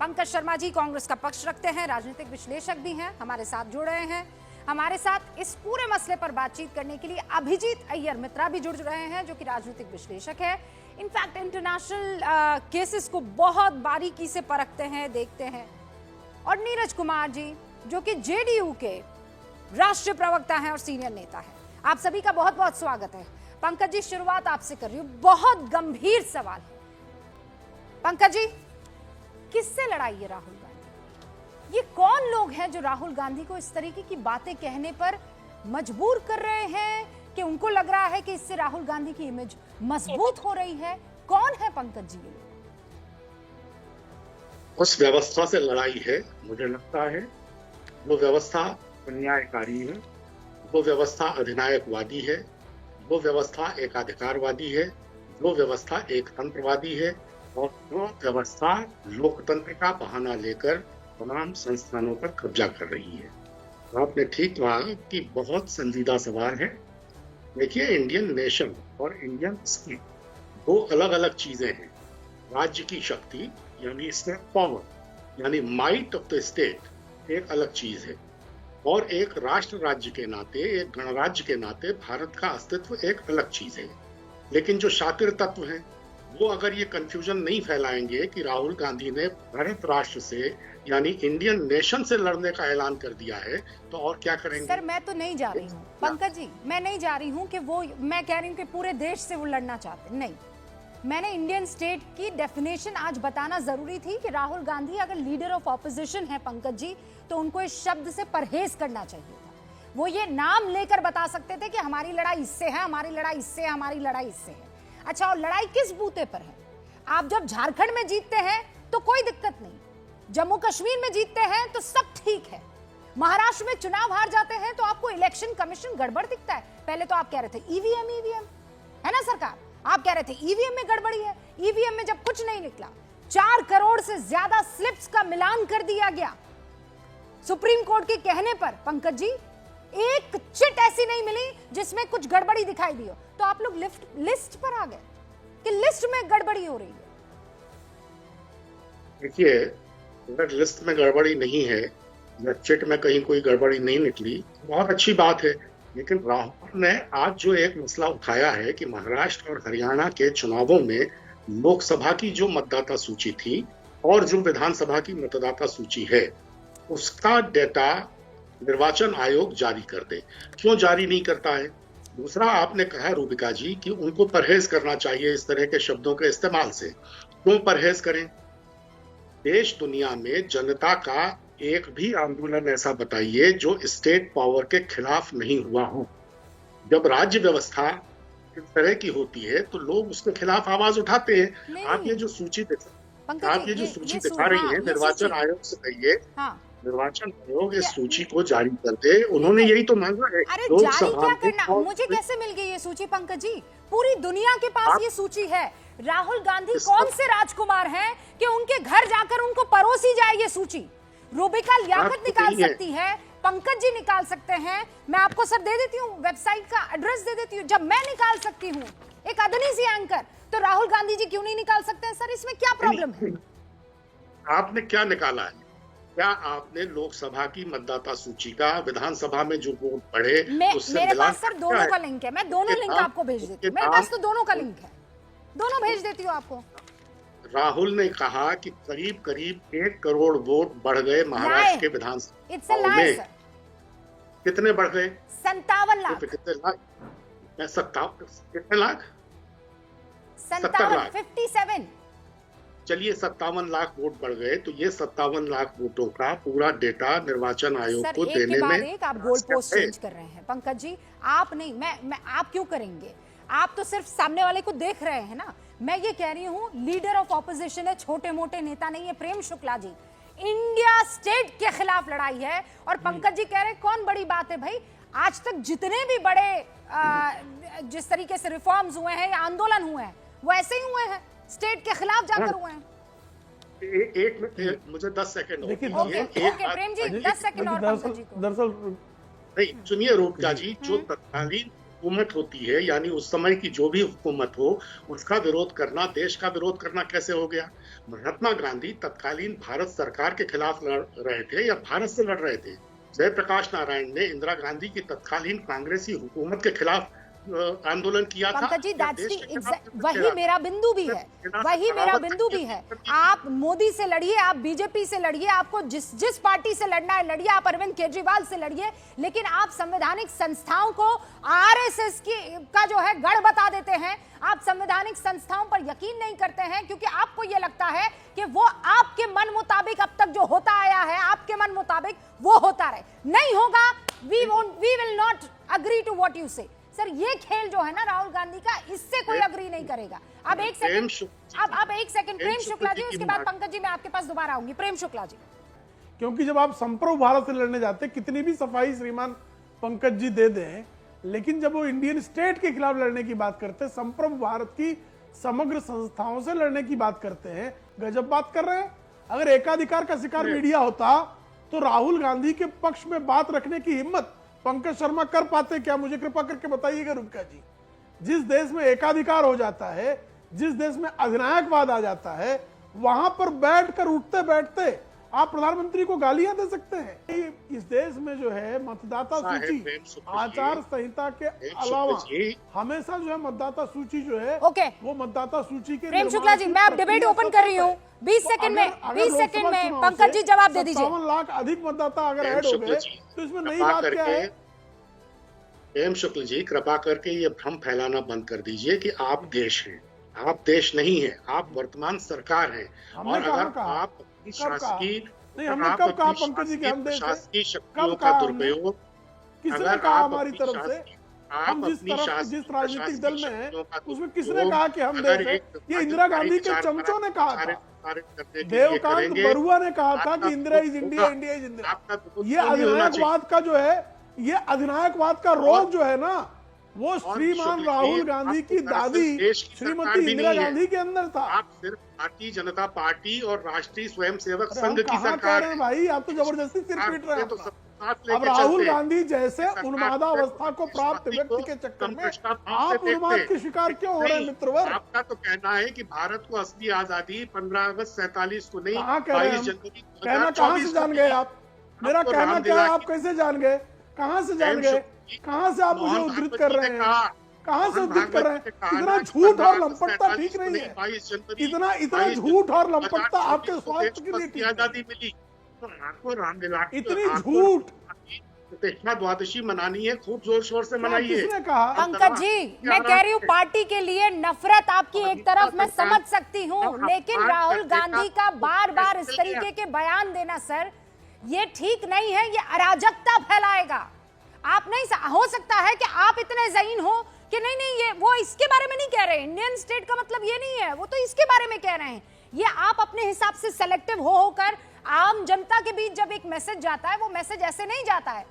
पंकज शर्मा जी कांग्रेस का पक्ष रखते हैं, राजनीतिक विश्लेषक भी हैं, हमारे साथ जुड़ रहे हैं। हमारे साथ इस पूरे मसले पर बातचीत करने के लिए अभिजीत अय्यर मित्रा भी जुड़ रहे हैं, जो कि राजनीतिक विश्लेषक है। इनफैक्ट इंटरनेशनल केसेस को बहुत बारीकी से परखते हैं, देखते हैं। और नीरज कुमार जी, जो कि जेडीयू के राष्ट्रीय प्रवक्ता हैं और सीनियर नेता हैं। आप सभी का बहुत बहुत स्वागत है। पंकज जी, शुरुआत आपसे कर रही हूं, बहुत गंभीर सवाल है। पंकज जी, किससे लड़ाई है राहुल गांधी? ये कौन लोग हैं जो राहुल गांधी को इस तरीके की बातें कहने पर मजबूर कर रहे हैं कि उनको लग रहा है कि इससे राहुल गांधी की इमेज मजबूत हो रही है? कौन है पंकज जी ये लोग? उस व्यवस्था से लड़ाई है। मुझे लगता है वो व्यवस्था अन्यायकारी है, वो व्यवस्था अधिनायकवादी है, वो व्यवस्था एकाधिकारवादी है, वो व्यवस्था एकतंत्रवादी है और वो व्यवस्था लोकतंत्र का बहाना लेकर तमाम संस्थानों पर कब्जा कर रही है। आपने ठीक कहा कि बहुत संजीदा सवाल है। देखिए, इंडियन नेशन और इंडियन स्टेट दो अलग अलग चीजें हैं। राज्य की शक्ति यानी स्टेट पावर यानी माइट ऑफ द स्टेट एक अलग चीज है, और एक राष्ट्र राज्य के नाते, एक गणराज्य के नाते भारत का अस्तित्व एक अलग चीज है। लेकिन जो शातिर तत्व हैं वो अगर ये कंफ्यूजन नहीं फैलाएंगे कि राहुल गांधी ने भारत राष्ट्र से यानी इंडियन नेशन से लड़ने का ऐलान कर दिया है, तो और क्या करेंगे? सर, मैं तो नहीं जा रही हूँ पंकज जी, मैं नहीं जा रही हूँ कि वो, मैं कह रही हूँ कि पूरे देश से वो लड़ना चाहते नहीं। मैंने इंडियन स्टेट की डेफिनेशन आज बताना जरूरी थी कि राहुल गांधी अगर लीडर ऑफ ऑपोजिशन है पंकज जी, तो उनको इस शब्द से परहेज करना चाहिए था। वो ये नाम लेकर बता सकते थे कि हमारी लड़ाई इससे है, हमारी लड़ाई इससे है, हमारी लड़ाई इससे है। अच्छा, और लड़ाई किस बूते पर है? आप जब झारखंड में जीतते हैं तो कोई दिक्कत नहीं, जम्मू कश्मीर में जीतते हैं तो सब ठीक है, महाराष्ट्र में चुनाव हार जाते हैं तो आपको इलेक्शन कमीशन गड़बड़ दिखता है। पहले तो आप कह रहे थे ईवीएम है ना सरकार, आप कह रहे थे ईवीएम में गड़बड़ी है। ईवीएम में जब कुछ नहीं निकला, 4 करोड़ से ज्यादा स्लिप्स का मिलान कर दिया गया सुप्रीम कोर्ट के कहने पर। पंकज जी, एक चिट ऐसी नहीं मिली जिसमें कुछ गड़बड़ी दिखाई दी हो, तो आप लोग लिस्ट पर आ गए कि लिस्ट में गड़बड़ी हो रही है। देखिए, अगर लिस्ट में गड़बड़ी नहीं है या चिट में कहीं कोई गड़बड़ी नहीं निकली, बहुत अच्छी बात है। लेकिन राहुल ने आज जो एक मसला उठाया है कि महाराष्ट्र और हरियाणा के चुनावों में लोकसभा की जो मतदाता सूची थी और जो विधानसभा की मतदाता सूची है, उसका डेटा निर्वाचन आयोग जारी कर दे। क्यों जारी नहीं करता है? दूसरा, आपने कहा रूबिका जी कि उनको परहेज करना चाहिए इस तरह के शब्दों के इस्तेमाल से। क्यों परहेज करें? देश दुनिया में जनता का एक भी आंदोलन ऐसा बताइए जो स्टेट पावर के खिलाफ नहीं हुआ हो। जब राज्य व्यवस्था इस तरह की होती है तो लोग उसके खिलाफ आवाज उठाते हैं। आप ये जो सूची दिखा रही है, निर्वाचन आयोग से कहिए निर्वाचन आयोग इस सूची को जारी कर दे। उन्होंने यही तो मांगा है। अरे जारी क्या करना? मुझे कैसे मिल गई ये सूची पंकज जी? पूरी दुनिया के पास ये सूची है। राहुल गांधी कौन से राजकुमार हैं कि उनके घर जाकर उनको परोसी जाए ये सूची? रूबिका लियाकत निकाल सकती है, पंकज जी निकाल सकते हैं। मैं आपको सर दे देती हूँ, वेबसाइट का एड्रेस दे देती हूँ। जब मैं निकाल सकती हूँ एक अदनी सी एंकर, तो राहुल गांधी जी क्यों नहीं निकाल सकते हैं? सर, इसमें क्या प्रॉब्लम है? आपने क्या निकाला है? क्या आपने लोकसभा की मतदाता सूची का विधानसभा में जो वोट पड़े मेरे पास सर दोनों का लिंक है, मैं दोनों लिंक आपको भेज देती हूँ। मेरे पास तो दोनों का लिंक है, दोनों भेज देती हूँ आपको। राहुल ने कहा कि करीब करीब 1 करोड़ वोट बढ़ गए महाराष्ट्र के विधानसभा में। कितने बढ़ गए? 57 लाख। कितने लाख? कितने लाख? 57। चलिए, 57 लाख वोट बढ़ गए, तो ये 57 लाख वोटों का पूरा डेटा निर्वाचन आयोग को देने में एक आप गोल पोस्ट चेंज कर रहे हैं पंकज जी। आप नहीं, मैं आप क्यों करेंगे? आप तो सिर्फ सामने वाले को देख रहे हैं ना। मैं ये कह रही हूँ, लीडर ऑफ ऑपोजिशन है, छोटे मोटे नेता नहीं है। प्रेम शुक्ला जी, इंडिया स्टेट के खिलाफ लड़ाई है, और पंकज जी कह रहे हैं कौन बड़ी बात है भाई? आज तक जितने भी बड़े जिस तरीके से रिफॉर्म्स हुए हैं या आंदोलन हुए हैं, वो ऐसे ही हुए हैं, स्टेट के खिलाफ जाकर हुए हैं। एक मिनट, मुझे 10 second okay Prem ji, 10 second और पंकज जी को। दरअसल नहीं, सुनिए रूपका जी, जो तत्कालीन हुकूमत होती है, यानी उस समय की जो भी हुकूमत हो, उसका विरोध करना, देश का विरोध करना कैसे हो गया? महात्मा गांधी तत्कालीन भारत सरकार के खिलाफ लड़ रहे थे या भारत से लड़ रहे थे? जयप्रकाश नारायण ने इंदिरा गांधी की तत्कालीन कांग्रेसी हुकूमत के खिलाफ आंदोलन किया था। पंकज जी, या दैट्स देश द के खिलाफ वही मेरा बिंदु भी है, वही मेरा बिंदु भी है। आप मोदी से लड़िए, आप बीजेपी से लड़िए, आपको जिस पार्टी से लड़ना है लड़िए, आप अरविंद केजरीवाल से लड़िए, लेकिन आप संवैधानिक संस्थाओं को आरएसएस का जो है गढ़ बता देते हैं। आप संवैधानिक संस्थाओं पर यकीन नहीं करते हैं क्योंकि आपको यह लगता है कि वो आपके मन मुताबिक अब तक जो होता आया है, आपके मन मुताबिक वो होता रहे। नहीं होगा, we will not agree to what you say. Sir, ये खेल जो है ना राहुल गांधी का, इससे कोई अग्री नहीं करेगा। अब एक सेकंड प्रेम शुक्ला जी, उसके बाद पंकज जी मैं आपके पास दोबारा आऊंगी। प्रेम शुक्ला जी, क्योंकि जब आप संप्रभु भारत से लड़ने जाते, कितनी भी सफाई श्रीमान पंकज जी दे दें, लेकिन जब वो इंडियन स्टेट के खिलाफ लड़ने की बात करते हैं, संप्रभु भारत की समग्र संस्थाओं से लड़ने की बात करते हैं, गजब बात कर रहे हैं। अगर एकाधिकार का शिकार मीडिया होता तो राहुल गांधी के पक्ष में बात रखने की हिम्मत पंकज शर्मा कर पाते क्या? मुझे कृपा करके बताइएगा रुपका जी। जिस देश में एकाधिकार हो जाता है, जिस देश में अधिनायकवाद आ जाता है, वहां पर बैठकर उठते बैठते आप प्रधानमंत्री को गालियां दे सकते हैं। इस देश में जो है मतदाता सूची, आचार संहिता के अलावा हमेशा जो है मतदाता सूची जो है वो मतदाता सूची के। प्रेम शुक्ला जी, मैं अब डिबेट ओपन कर रही हूँ। 20 सेकंड में पंकज जी जवाब दे दीजिए। 57 लाख अधिक मतदाता अगर ऐड हो गए तो इसमें नई बात क्या है? प्रेम शुक्ल जी, कृपा करके ये भ्रम फैलाना बंद कर दीजिए कि आप देश हैं। आप देश नहीं है, आप वर्तमान सरकार हैं। और अगर आप शासकीय शासकीय शक्तियों का दुरुपयोग, किसने कहा हमारी तरफ से? हम जिस राजनीतिक दल में हैं उसमें किसने कहा कि हम देश हैं? ये इंदिरा गांधी के चमचों ने कहा था। देवकांत बरुआ ने कहा था कि Indira is India, India is Indira. ये अधिनायकवाद का जो है, ये अधिनायकवाद का रोग जो है ना, वो श्रीमान राहुल गांधी की दादी श्रीमती इंदिरा गांधी के अंदर था। आप सिर्फ भारतीय जनता पार्टी और राष्ट्रीय स्वयंसेवक संघ की सरकार है भाई। आप तो जबरदस्ती सिर पीट रहे हैं। अब राहुल गांधी जैसे उन्मादावस्था को प्राप्त व्यक्ति के चक्कर में आप उन्माद के शिकार क्यों हो रहे हैं मित्रवर? आपका तो कहना है कि भारत को असली आजादी 15 अगस्त 47 को नहीं, 22 जनवरी। कहना कहाँ से जान गए आप? मेरा कहना क्या है, आप कैसे जान गए? कहाँ से जान गए? कहाँ से आप मुझे उद्धृत कर रहे हैं? कहाँ से उद्धृत कर रहे हैं? इतना झूठ और लंपटता ठीक नहीं है। इतना झूठ और लंपटता आपके स्वास्थ्य के लिए ठीक आजादी मिली तो आपको रामलीला, इतनी झूठ द्वादशी मनानी है, खूब जोर शोर से मनाइए। किसने कहा? पंकज जी, मैं कह रही हूँ पार्टी के लिए नफरत आपकी एक तरफ मैं समझ सकती हूँ, लेकिन राहुल गांधी का बार बार इस तरीके के बयान देना सर, ये ठीक नहीं है। ये अराजकता फैलाएगा। आप नहीं, हो सकता है कि आप इतने ज़हीन हो कि नहीं ये वो इसके बारे में नहीं कह रहे। इंडियन स्टेट का मतलब ये नहीं है, वो तो इसके बारे में कह रहे हैं। ये आप अपने हिसाब से सेलेक्टिव होकर आम जनता के बीच जब एक मैसेज जाता है, वो मैसेज ऐसे नहीं जाता है।